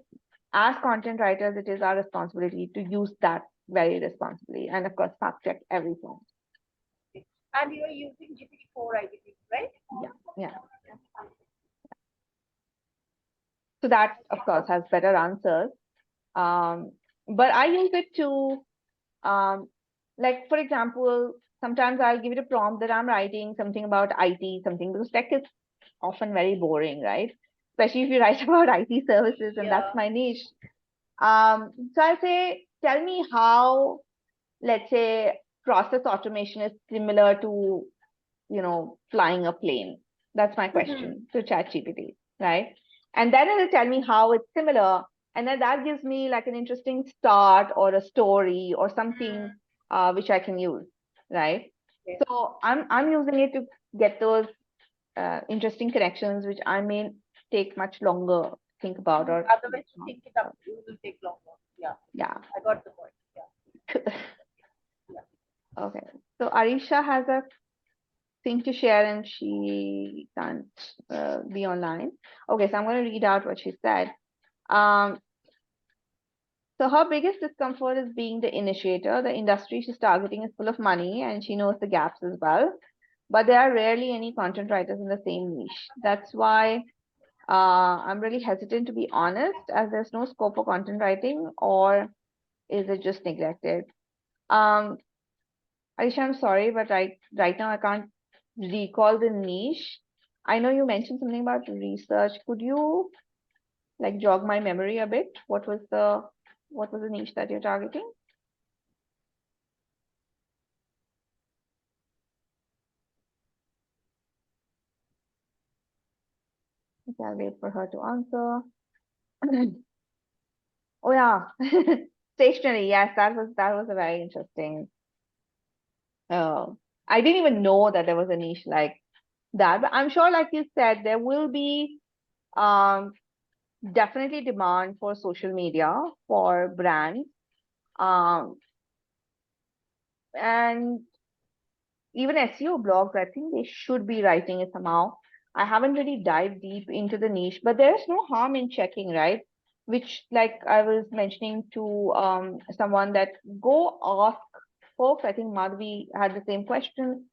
as content writers, it is our responsibility to use that very responsibly, and of course fact check everything. And you are using GPT-4, I believe, right? Yeah. So that of course has better answers. But I use it to like, for example, sometimes I'll give it a prompt that I'm writing something about IT, something, because tech is often very boring, right? Especially if you write about IT services, and that's my niche. So I say, tell me how, let's say, process automation is similar to, flying a plane. That's my question to ChatGPT, right? And then it'll tell me how it's similar. And then that gives me like an interesting start or a story or something which I can use, right? So I'm using it to get those interesting connections, which I may take much longer to think about. Or Otherwise, to think it up, it will take longer. Yeah, yeah. I got the point. Yeah. Okay. So Arisha has a thing to share and she can't be online. Okay, so I'm going to read out what she said. So her biggest discomfort is being the initiator. The industry she's targeting is full of money and she knows the gaps as well. But there are rarely any content writers in the same niche. That's why I'm really hesitant to be honest, as there's no scope for content writing, or is it just neglected? Aisha, I'm sorry, but right now I can't recall the niche. I know you mentioned something about research. Could you like jog my memory a bit? What was the niche that you're targeting? Okay, I'll wait for her to answer. Oh yeah, stationery. Yes, that was a very interesting. I didn't even know that there was a niche like that, but I'm sure, like you said, there will be definitely demand for social media for brands, and even SEO blogs. I think they should be writing it somehow. I haven't really dived deep into the niche, but there's no harm in checking, right? Which, like I was mentioning to someone, that go ask folks. I think Madhvi had the same question.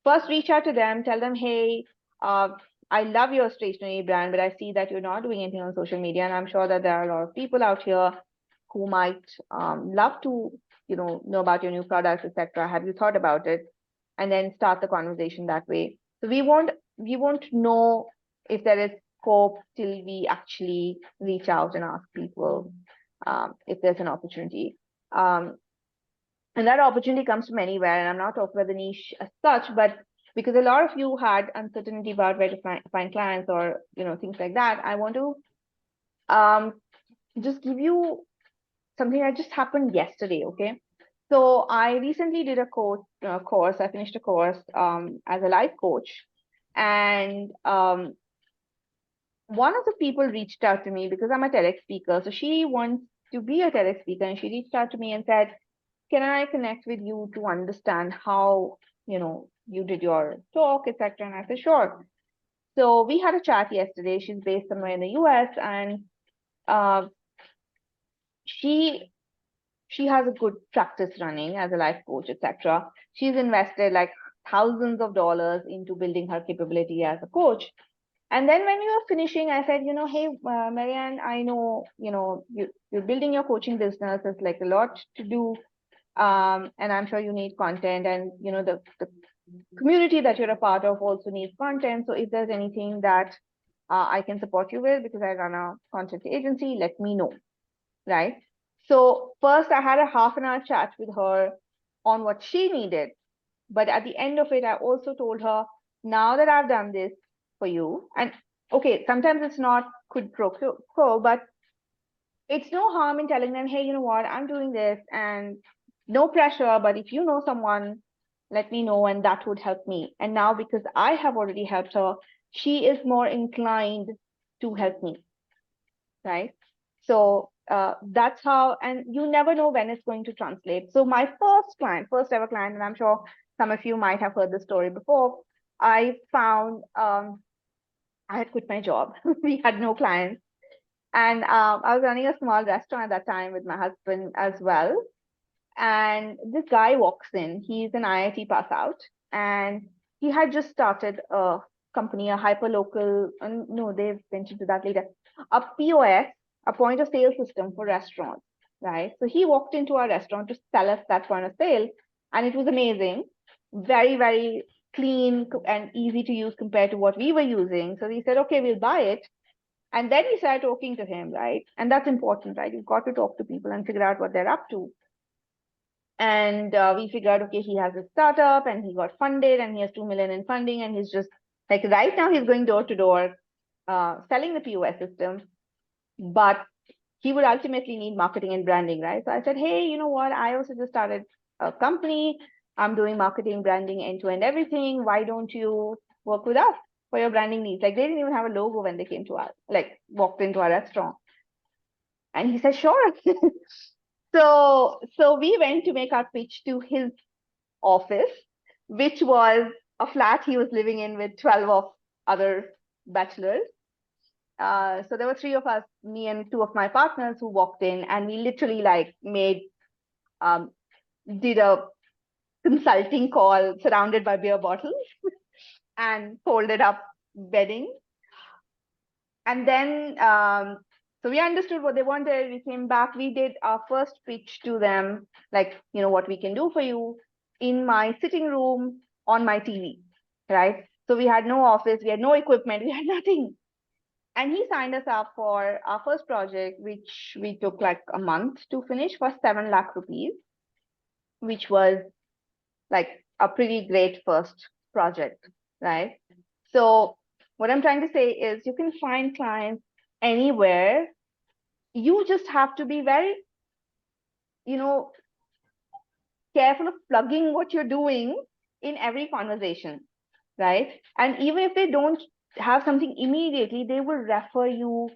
First, reach out to them, tell them, hey, I love your stationery brand, but I see that you're not doing anything on social media, and I'm sure that there are a lot of people out here who might love to, know about your new products, etc. Have you thought about it? And then start the conversation that way. So we won't know if there is scope till we actually reach out and ask people if there's an opportunity. And that opportunity comes from anywhere. And I'm not talking about the niche as such, but because a lot of you had uncertainty about where to find clients, or things like that, I want to just give you something that just happened yesterday. Okay, so I recently did a course. I finished a course as a life coach, and one of the people reached out to me because I'm a TEDx speaker. So she wants to be a TEDx speaker, and she reached out to me and said, can I connect with you to understand how, you did your talk, etc. And I said, sure. So we had a chat yesterday. She's based somewhere in the US, and uh, she has a good practice running as a life coach, etc. She's invested like thousands of dollars into building her capability as a coach. And then when we were finishing, I said, hey, Marianne, I know, you're building your coaching business. It's like a lot to do. And I'm sure you need content, and the community that you're a part of also needs content. So if there's anything that I can support you with, because I run a content agency, let me know, right? So first I had a half an hour chat with her on what she needed, but at the end of it, I also told her, now that I've done this for you, and okay, sometimes it's not quid pro quo, but it's no harm in telling them, hey, you know what, I'm doing this, and no pressure, but if you know someone, let me know, and that would help me. And now, because I have already helped her, she is more inclined to help me, right? So that's how, and you never know when it's going to translate. So my first ever client, and I'm sure some of you might have heard the story before, I found I had quit my job. We had no clients. And I was running a small restaurant at that time with my husband as well. And this guy walks in. He's an IIT pass out, and he had just started a company, a hyper local. No, they've ventured to that later. A POS, a point of sale system for restaurants, right? So he walked into our restaurant to sell us that point of sale, and it was amazing, very very clean and easy to use compared to what we were using. So we said, okay, we'll buy it. And then we started talking to him, right? And that's important, right? You've got to talk to people and figure out what they're up to. And we figured, okay, he has a startup and he got funded and he has 2 million in funding, and he's just like, right now he's going door to door selling the POS system, but he would ultimately need marketing and branding, right? So I said, hey, you know what? I also just started a company. I'm doing marketing, branding, end to end everything. Why don't you work with us for your branding needs. Like they didn't even have a logo when they came to us, like walked into our restaurant. And he said, sure. So we went to make our pitch to his office, which was a flat he was living in with 12 of other bachelors. So there were three of us, me and two of my partners, who walked in, and we literally like did a consulting call surrounded by beer bottles and folded up bedding. And then, so we understood what they wanted. We came back, we did our first pitch to them, like, what we can do for you in my sitting room on my TV, right? So we had no office, we had no equipment, we had nothing. And he signed us up for our first project, which we took like a month to finish, for 7 lakh rupees, which was like a pretty great first project, right? So what I'm trying to say is you can find clients anywhere. You just have to be very, careful of plugging what you're doing in every conversation, right? And even if they don't have something immediately, they will refer you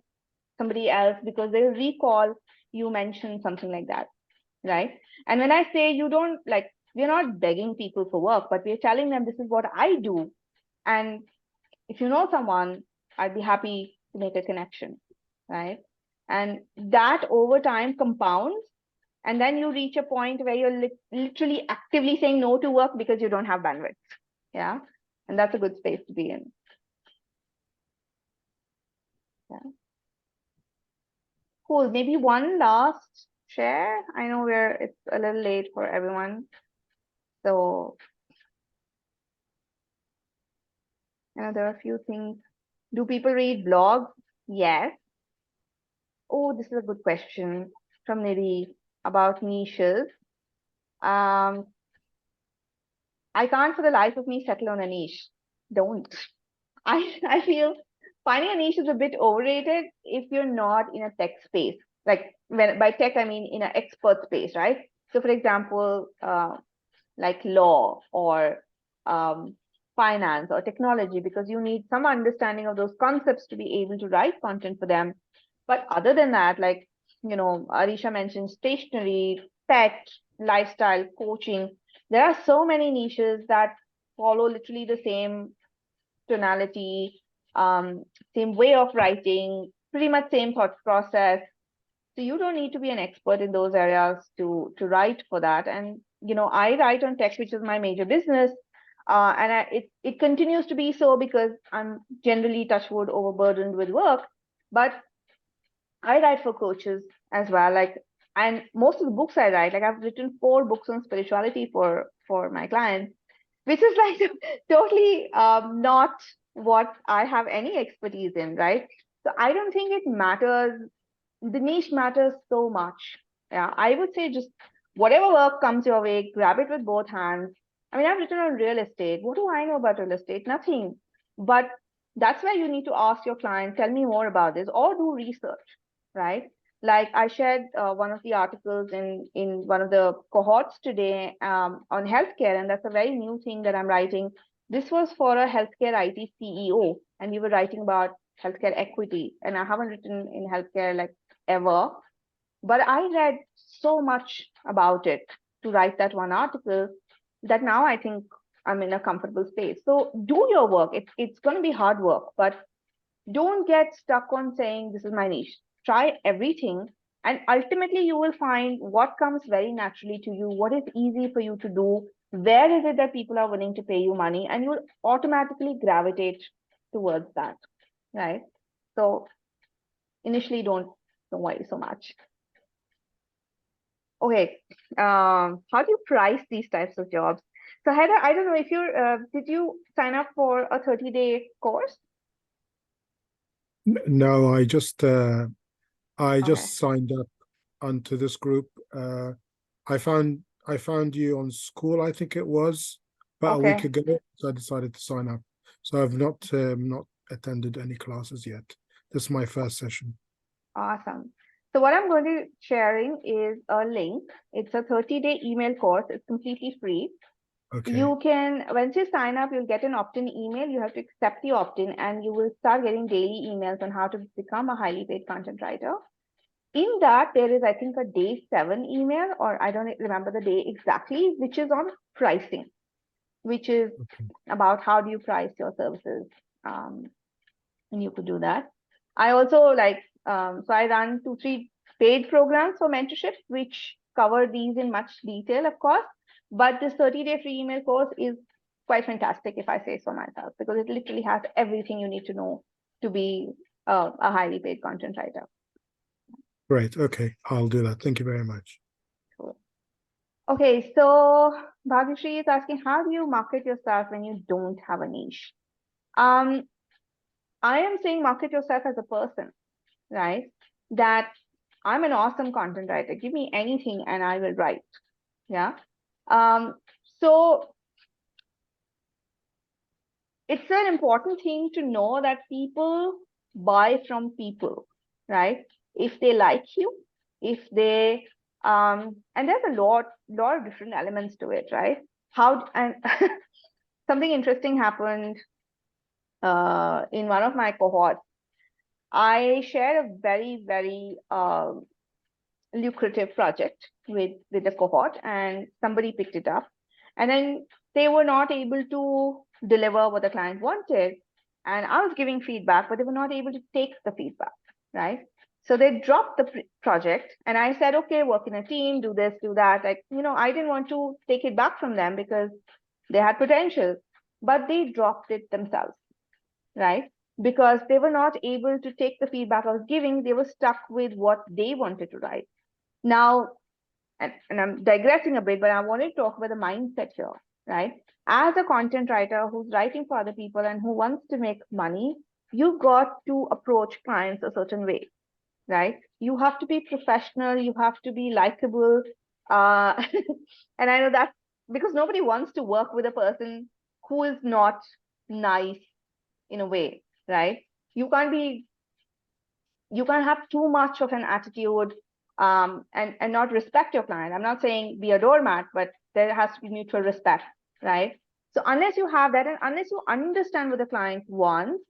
somebody else because they'll recall you mentioned something like that, right? And when I say you don't, like, we're not begging people for work, but we're telling them this is what I do. And if you know someone, I'd be happy to make a connection, right? And that over time compounds. And then you reach a point where you're literally actively saying no to work because you don't have bandwidth. Yeah. And that's a good space to be in. Yeah. Cool. Maybe one last share. I know it's a little late for everyone. So, there are a few things. Do people read blogs? Yes. Oh, this is a good question from Nidhi about niches. I can't for the life of me settle on a niche. Don't. I feel finding a niche is a bit overrated if you're not in a tech space. Like by tech, I mean in an expert space, right? So for example, like law or finance or technology, because you need some understanding of those concepts to be able to write content for them. But other than that, like, Arisha mentioned stationery, pet, lifestyle, coaching. There are so many niches that follow literally the same tonality, same way of writing, pretty much same thought process. So you don't need to be an expert in those areas to write for that. And I write on tech, which is my major business, and it continues to be so because I'm generally, touch wood, overburdened with work. But I write for coaches as well, and most of the books I write, like I've written 4 books on spirituality for my clients, which is like totally not what I have any expertise in, right? So I don't think it matters. The niche matters so much. Yeah, I would say just whatever work comes your way, grab it with both hands. I mean, I've written on real estate. What do I know about real estate? Nothing. But that's where you need to ask your client, tell me more about this, or do research, right? Like I shared one of the articles in one of the cohorts today on healthcare, and that's a very new thing that I'm writing. This was for a healthcare IT CEO, and we were writing about healthcare equity. And I haven't written in healthcare like ever, but I read so much about it to write that one article that now I think I'm in a comfortable space. So do your work. It's going to be hard work, but don't get stuck on saying this is my niche. Try everything, and ultimately you will find what comes very naturally to you, what is easy for you to do, where is it that people are willing to pay you money, and you'll automatically gravitate towards that, right? So initially, don't worry so much. Okay, how do you price these types of jobs? So Heather, I don't know if did you sign up for a 30-day course? No, I just Okay. signed up onto this group. I found you on School, I think it was, about a week Okay. ago, so I decided to sign up. So I've not attended any classes yet. This is my first session. Awesome. So what I'm going to be sharing is a link. It's a 30-day email course. It's completely free. Okay. You can, once you sign up, you'll get an opt-in email. You have to accept the opt-in, and you will start getting daily emails on how to become a highly paid content writer. In that, there is, I think, a day 7 email, or I don't remember the day exactly, which is on pricing, which is Okay. about how do you price your services. And you could do that. I also so I run 2-3 paid programs for mentorship, which cover these in much detail, of course. But this 30-day free email course is quite fantastic, if I say so myself, because it literally has everything you need to know to be a highly paid content writer. Great. Okay. I'll do that. Thank you very much. Cool. Okay, so Bhagyashree is asking, how do you market yourself when you don't have a niche? I am saying market yourself as a person, right? That I'm an awesome content writer. Give me anything and I will write. Yeah. So it's an important thing to know that people buy from people, right? If they like you, if they and there's a lot of different elements to it, right? How and something interesting happened in one of my cohorts. I shared a very, very lucrative project with the cohort, and somebody picked it up, and then they were not able to deliver what the client wanted, and I was giving feedback, but they were not able to take the feedback, right? So they dropped the project, and I said, okay, work in a team, do this, do that. Like, I didn't want to take it back from them because they had potential, but they dropped it themselves, right? Because they were not able to take the feedback I was giving. They were stuck with what they wanted to write. Now, and I'm digressing a bit, but I want to talk about the mindset here, right? As a content writer who's writing for other people and who wants to make money, you've got to approach clients a certain way, right? You have to be professional, you have to be likable. And I know that because nobody wants to work with a person who is not nice in a way, right? You can't have too much of an attitude and not respect your client. I'm not saying be a doormat, but there has to be mutual respect, right? So unless you have that, and unless you understand what the client wants,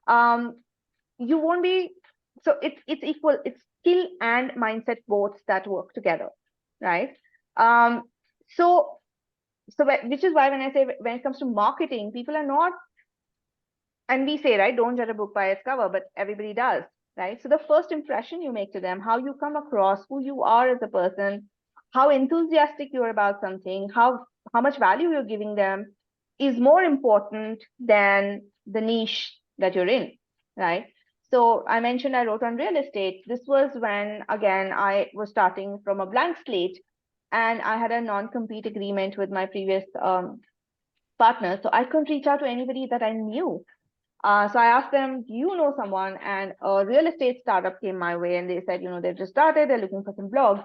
you won't be. So it's equal. It's skill and mindset both that work together, right? So which is why when I say when it comes to marketing, people are not. And we say, right, don't judge a book by its cover, but everybody does, right? So the first impression you make to them, how you come across, who you are as a person, how enthusiastic you are about something, how much value you're giving them is more important than the niche that you're in, right? So I mentioned I wrote on real estate. This was when, again, I was starting from a blank slate, and I had a non-compete agreement with my previous partner. So I couldn't reach out to anybody that I knew. So I asked them, do you know someone? And a real estate startup came my way, and they said, they've just started, they're looking for some blogs.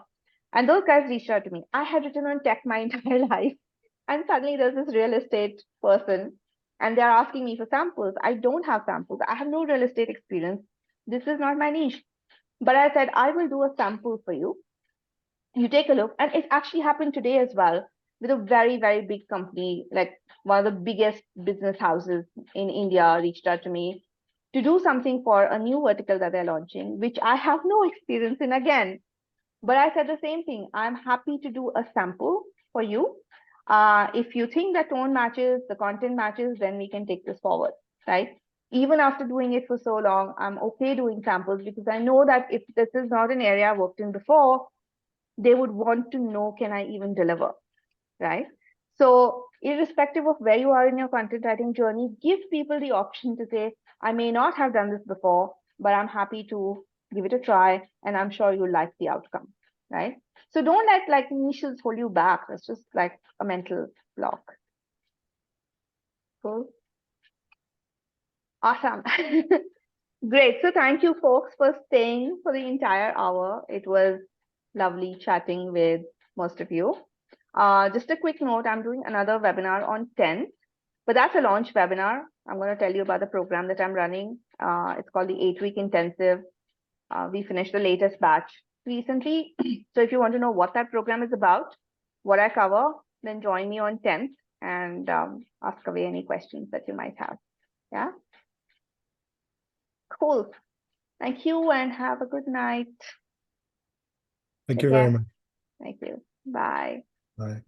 And those guys reached out to me. I had written on tech my entire life. And suddenly there's this real estate person, and they're asking me for samples. I don't have samples. I have no real estate experience. This is not my niche. But I said, I will do a sample for you. You take a look. And it actually happened today as well with a very, very big company, like one of the biggest business houses in India reached out to me to do something for a new vertical that they're launching, which I have no experience in again. But I said the same thing. I'm happy to do a sample for you. If you think the tone matches, the content matches, then we can take this forward, right? Even after doing it for so long, I'm okay doing samples because I know that if this is not an area I've worked in before, they would want to know, can I even deliver, right? So irrespective of where you are in your content writing journey, give people the option to say, I may not have done this before, but I'm happy to give it a try, and I'm sure you'll like the outcome, right? So don't let niches hold you back. It's just like a mental block. Cool. Awesome. Great. So thank you folks for staying for the entire hour. It was lovely chatting with most of you. Just a quick note, I'm doing another webinar on 10th, but that's a launch webinar. I'm going to tell you about the program that I'm running. It's called the 8-week intensive. We finished the latest batch recently. So if you want to know what that program is about, what I cover, then join me on 10th. and ask away any questions that you might have. Yeah. Cool. Thank you and have a good night. Thank Take you very care. much. Thank you. Bye. Bye.